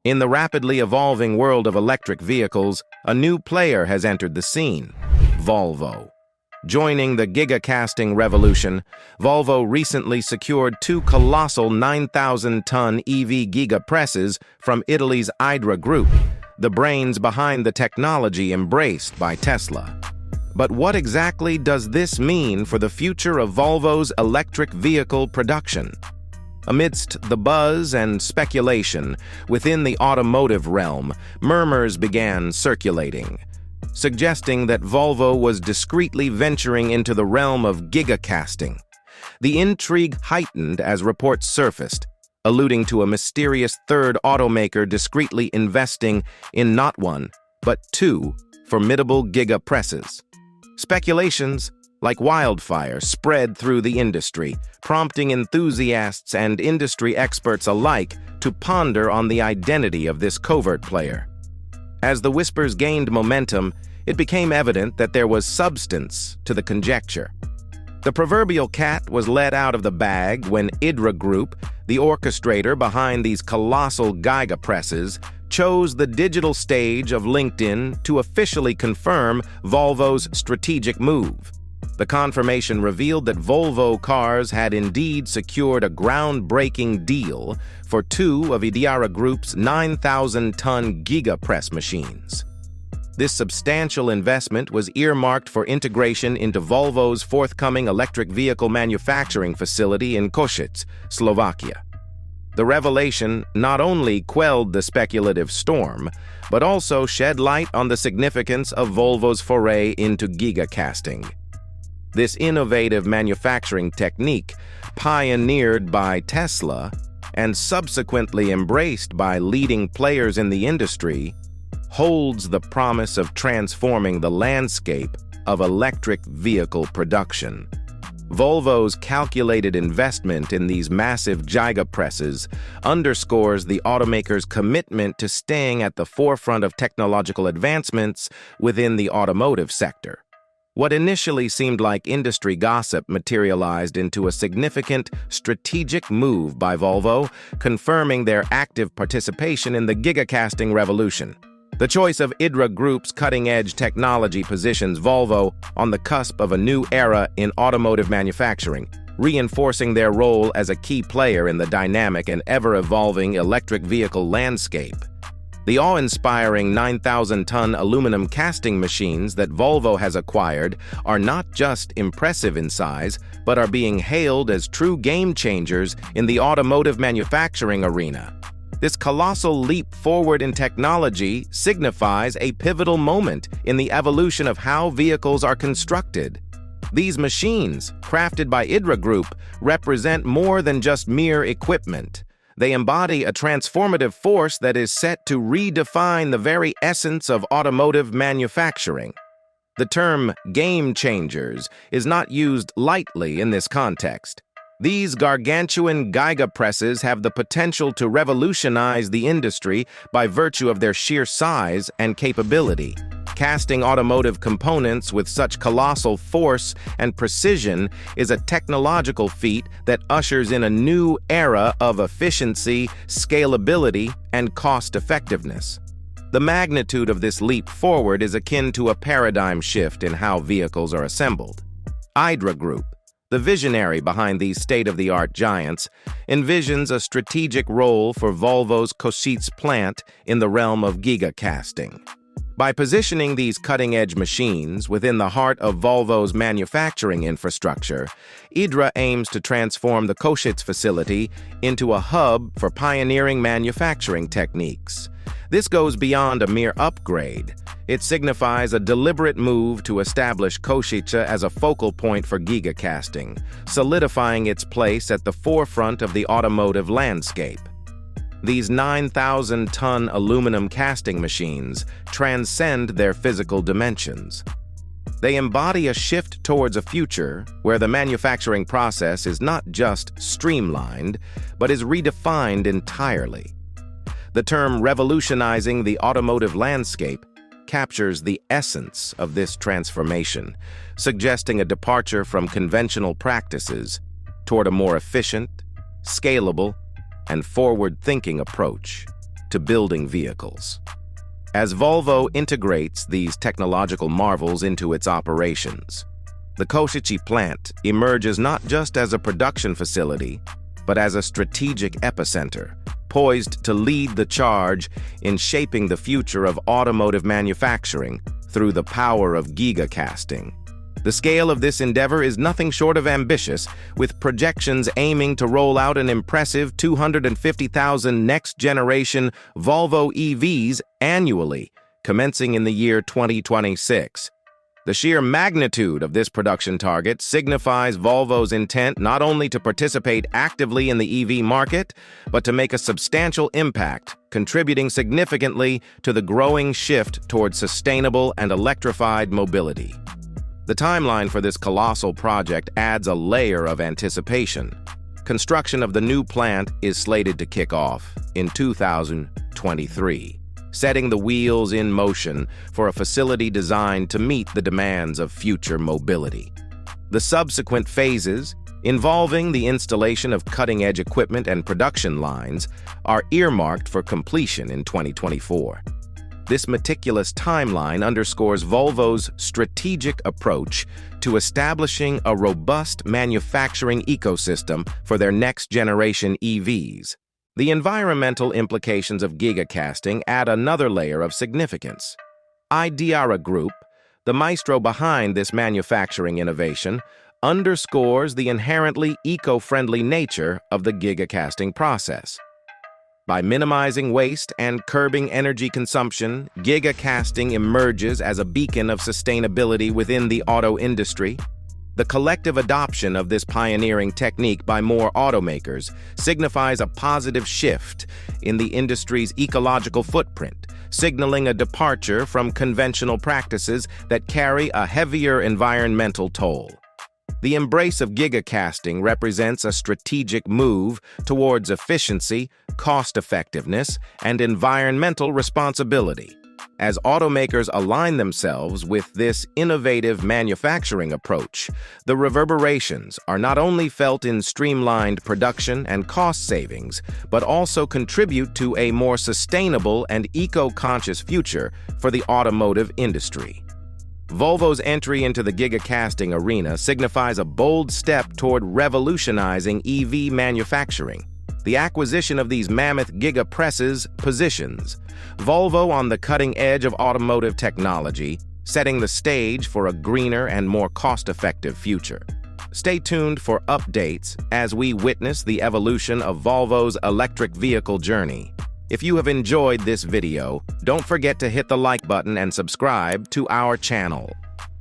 In the rapidly evolving world of electric vehicles, a new player has entered the scene: Volvo. Joining the Gigacasting revolution, Volvo recently secured two colossal 9,000-ton EV Giga Presses from Italy's IDRA Group, the brains behind the technology embraced by Tesla. But what exactly does this mean for the future of Volvo's electric vehicle production? Amidst the buzz and speculation within the automotive realm, murmurs began circulating, suggesting that Volvo was discreetly venturing into the realm of gigacasting. The intrigue heightened as reports surfaced, alluding to a mysterious third automaker discreetly investing in not one, but two formidable giga presses. Speculations, like wildfire, spread through the industry, prompting enthusiasts and industry experts alike to ponder on the identity of this covert player. As the whispers gained momentum, it became evident that there was substance to the conjecture. The proverbial cat was let out of the bag when IDRA Group, the orchestrator behind these colossal Giga Presses, chose the digital stage of LinkedIn to officially confirm Volvo's strategic move. The confirmation revealed that Volvo Cars had indeed secured a groundbreaking deal for two of IDRA Group's 9,000-ton Giga Press machines. This substantial investment was earmarked for integration into Volvo's forthcoming electric vehicle manufacturing facility in Košice, Slovakia. The revelation not only quelled the speculative storm, but also shed light on the significance of Volvo's foray into gigacasting. This innovative manufacturing technique, pioneered by Tesla and subsequently embraced by leading players in the industry, holds the promise of transforming the landscape of electric vehicle production. Volvo's calculated investment in these massive Giga Presses underscores the automaker's commitment to staying at the forefront of technological advancements within the automotive sector. What initially seemed like industry gossip materialized into a significant strategic move by Volvo, confirming their active participation in the gigacasting revolution. The choice of IDRA Group's cutting-edge technology positions Volvo on the cusp of a new era in automotive manufacturing, reinforcing their role as a key player in the dynamic and ever-evolving electric vehicle landscape. The awe-inspiring 9,000-ton aluminum casting machines that Volvo has acquired are not just impressive in size, but are being hailed as true game-changers in the automotive manufacturing arena. This colossal leap forward in technology signifies a pivotal moment in the evolution of how vehicles are constructed. These machines, crafted by IDRA Group, represent more than just mere equipment. They embody a transformative force that is set to redefine the very essence of automotive manufacturing. The term game changers is not used lightly in this context. These gargantuan Giga Presses have the potential to revolutionize the industry by virtue of their sheer size and capability. Casting automotive components with such colossal force and precision is a technological feat that ushers in a new era of efficiency, scalability, and cost-effectiveness. The magnitude of this leap forward is akin to a paradigm shift in how vehicles are assembled. IDRA Group, the visionary behind these state-of-the-art giants, envisions a strategic role for Volvo's Košice plant in the realm of gigacasting. By positioning these cutting-edge machines within the heart of Volvo's manufacturing infrastructure, IDRA aims to transform the Košice facility into a hub for pioneering manufacturing techniques. This goes beyond a mere upgrade. It signifies a deliberate move to establish Košice as a focal point for gigacasting, solidifying its place at the forefront of the automotive landscape. These 9,000-ton aluminum casting machines transcend their physical dimensions. They embody a shift towards a future where the manufacturing process is not just streamlined, but is redefined entirely. The term revolutionizing the automotive landscape captures the essence of this transformation, suggesting a departure from conventional practices toward a more efficient, scalable, and forward-thinking approach. to building vehicles. As Volvo integrates these technological marvels into its operations, the Košice plant emerges not just as a production facility, but as a strategic epicenter, poised to lead the charge in shaping the future of automotive manufacturing through the power of gigacasting. The scale of this endeavor is nothing short of ambitious, with projections aiming to roll out an impressive 250,000 next-generation Volvo EVs annually, commencing in the year 2026. The sheer magnitude of this production target signifies Volvo's intent not only to participate actively in the EV market, but to make a substantial impact, contributing significantly to the growing shift towards sustainable and electrified mobility. The timeline for this colossal project adds a layer of anticipation. Construction of the new plant is slated to kick off in 2023. Setting the wheels in motion for a facility designed to meet the demands of future mobility. The subsequent phases, involving the installation of cutting-edge equipment and production lines, are earmarked for completion in 2024. This meticulous timeline underscores Volvo's strategic approach to establishing a robust manufacturing ecosystem for their next-generation EVs. The environmental implications of gigacasting add another layer of significance. IDRA Grroup, the maestro behind this manufacturing innovation, underscores the inherently eco-friendly nature of the gigacasting process. By minimizing waste and curbing energy consumption, gigacasting emerges as a beacon of sustainability within the auto industry. The collective adoption of this pioneering technique by more automakers signifies a positive shift in the industry's ecological footprint, signaling a departure from conventional practices that carry a heavier environmental toll. The embrace of gigacasting represents a strategic move towards efficiency, cost-effectiveness, and environmental responsibility. As automakers align themselves with this innovative manufacturing approach, the reverberations are not only felt in streamlined production and cost savings, but also contribute to a more sustainable and eco-conscious future for the automotive industry. Volvo's entry into the gigacasting arena signifies a bold step toward revolutionizing EV manufacturing. The acquisition of these mammoth Giga Presses positions Volvo on the cutting edge of automotive technology, setting the stage for a greener and more cost-effective future. Stay tuned for updates as we witness the evolution of Volvo's electric vehicle journey. If you have enjoyed this video, don't forget to hit the like button and subscribe to our channel.